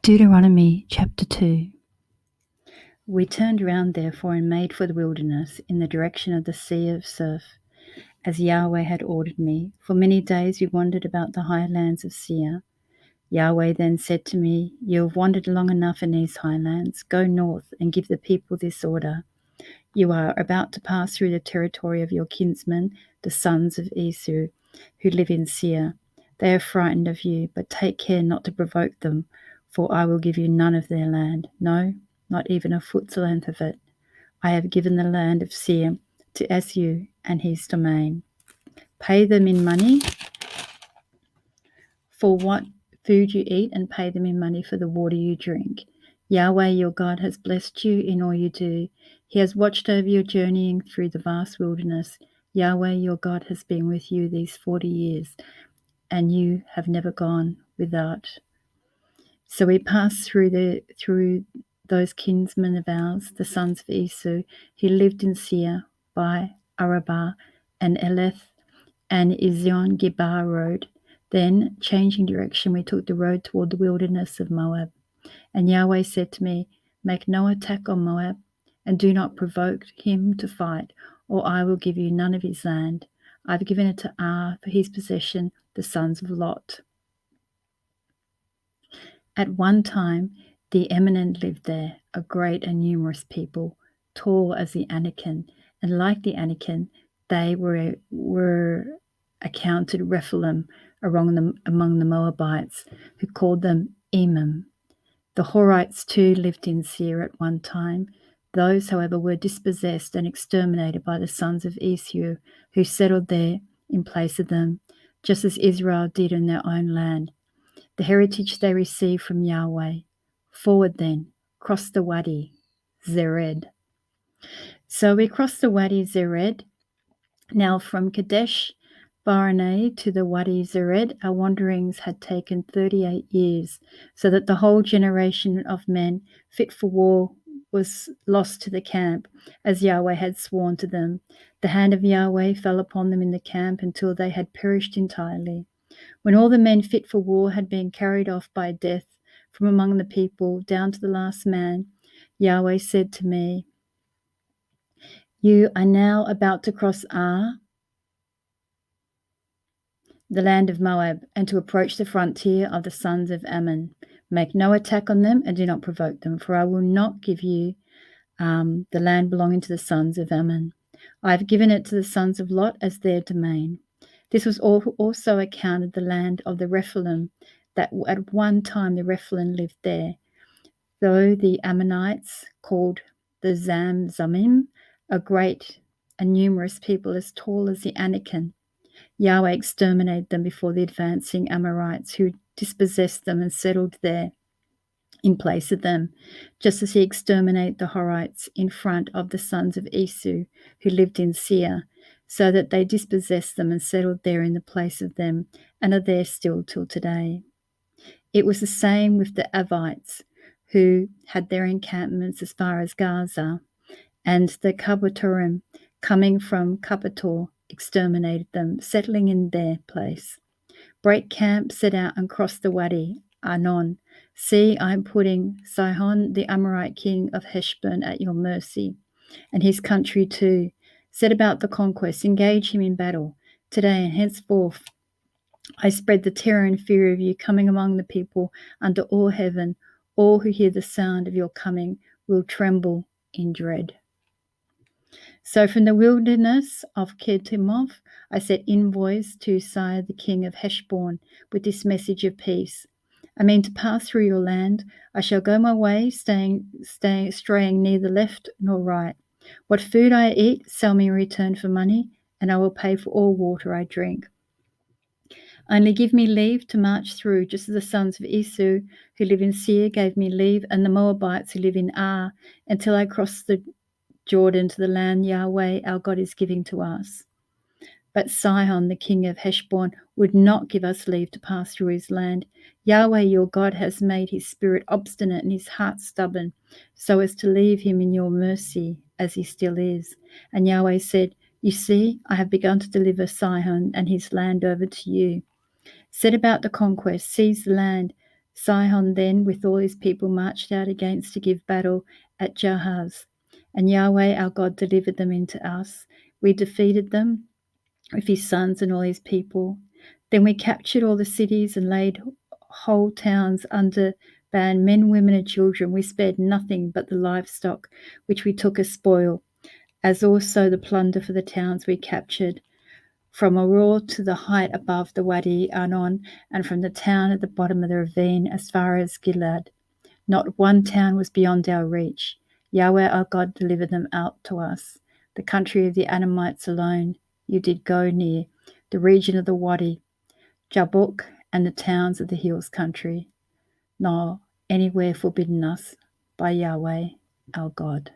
Deuteronomy chapter 2. We turned round therefore and made for the wilderness in the direction of the sea of Surf, as Yahweh had ordered me. For many days we wandered about the highlands of Seir. Yahweh then said to me, "You have wandered long enough in these highlands. Go north and give the people this order. You are about to pass through the territory of your kinsmen, the sons of Esau, who live in Seir. They are frightened of you, but take care not to provoke them, for I will give you none of their land, no, not even a foot's length of it. I have given the land of Seir to Esau and his domain. Pay them in money for what food you eat, and pay them in money for the water you drink. Yahweh your God has blessed you in all you do. He has watched over your journeying through the vast wilderness. Yahweh your God has been with you these 40 years, and you have never gone without." So we passed through those kinsmen of ours, the sons of Esau, who lived in Seir by Arabah and Eleth and Ezion Gebar road. Then, changing direction, we took the road toward the wilderness of Moab. And Yahweh said to me, "Make no attack on Moab, and do not provoke him to fight, or I will give you none of his land. I've given it to Ar for his possession, the sons of Lot." At one time, the Eminent lived there, a great and numerous people, tall as the Anakim, and like the Anakim, they were accounted Rephaim among the Moabites, who called them Emim. The Horites too lived in Seir at one time. Those, however, were dispossessed and exterminated by the sons of Esau, who settled there in place of them, just as Israel did in their own land, the heritage they received from Yahweh. Forward then, cross the Wadi, Zered. So we crossed the Wadi Zered. Now from Kadesh Barnea to the Wadi Zered, our wanderings had taken 38 years, so that the whole generation of men fit for war was lost to the camp, as Yahweh had sworn to them. The hand of Yahweh fell upon them in the camp until they had perished entirely. When all the men fit for war had been carried off by death from among the people, down to the last man, Yahweh said to me, "You are now about to cross Ar, the land of Moab, and to approach the frontier of the sons of Ammon. Make no attack on them and do not provoke them, for I will not give you the land belonging to the sons of Ammon. I have given it to the sons of Lot as their domain." This was also accounted the land of the Rephaim, that at one time the Rephaim lived there, though the Ammonites, called the Zamzumim, a great and numerous people as tall as the Anakim. Yahweh exterminated them before the advancing Amorites, who dispossessed them and settled there in place of them, just as he exterminated the Horites in front of the sons of Esau, who lived in Seir, so that they dispossessed them and settled there in the place of them, and are there still till today. It was the same with the Avites, who had their encampments as far as Gaza, and the Kabbatorim, coming from Kabbator, exterminated them, settling in their place. Break camp, set out, and cross the Wadi Arnon. See, I am putting Sihon, the Amorite king of Heshbon, at your mercy, and his country too. Set about the conquest, engage him in battle. Today and henceforth I spread the terror and fear of you coming among the people under all heaven. All who hear the sound of your coming will tremble in dread. So from the wilderness of Kedemov, I sent envoys to Sire, the king of Heshbon, with this message of peace. I mean to pass through your land. I shall go my way, straying neither left nor right. What food I eat, sell me in return for money, and I will pay for all water I drink. Only give me leave to march through, just as the sons of Esau, who live in Seir, gave me leave, and the Moabites who live in Ar, until I cross the Jordan to the land Yahweh our God is giving to us. But Sihon, the king of Heshbon, would not give us leave to pass through his land. Yahweh your God has made his spirit obstinate and his heart stubborn, so as to leave him in your mercy, as he still is. And Yahweh said, "You see, I have begun to deliver Sihon and his land over to you. Set about the conquest, seize the land, Sihon then with all his people marched out against to give battle at Jahaz, and Yahweh our God delivered them into us. We defeated them with his sons and all his people. Then we captured all the cities and laid whole towns under ban, men, women, and children. We spared nothing but the livestock, which we took as spoil, as also the plunder for the towns we captured, from Auror to the height above the Wadi Arnon, and from the town at the bottom of the ravine as far as Gilad. Not one town was beyond our reach. Yahweh our God delivered them out to us. The country of the Anamites alone you did go near, the region of the Wadi, Jabbok, and the towns of the hills country, nor anywhere forbidden us by Yahweh our God.